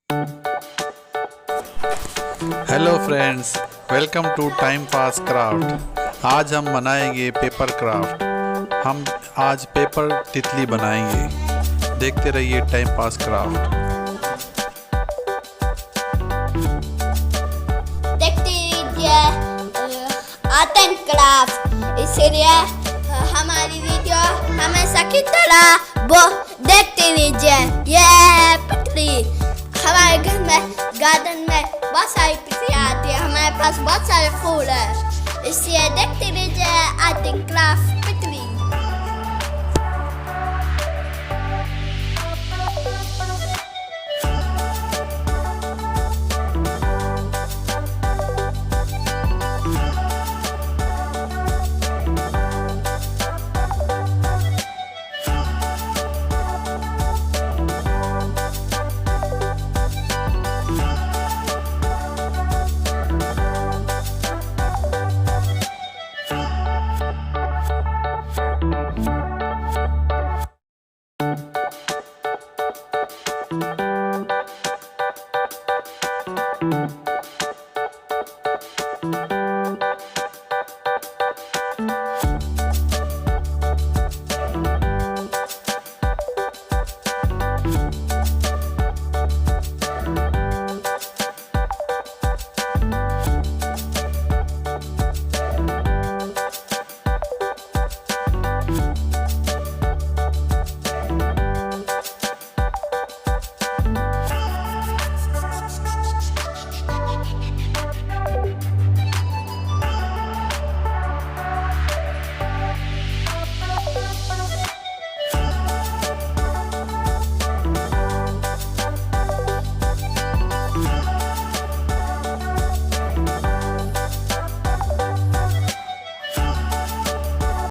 Hello friends, welcome to time pass craft. आज हम बनाएंगे पेपर क्राफ्ट। हम आज पेपर तितली बनाएंगे। देखते रहिए टाइम पास क्राफ्ट। देखते रहिए आर्ट एंड क्राफ्ट। इसलिए हमारी वीडियो हमेशा की तरह वो देखते रहिए। ये तितली हमारे घर में गार्डन में बहुत सारी तितलियाँ आती है। हमारे पास बहुत सारे फूल है, इसलिए देखते रहिए आर्ट एंड क्राफ्ट तितली।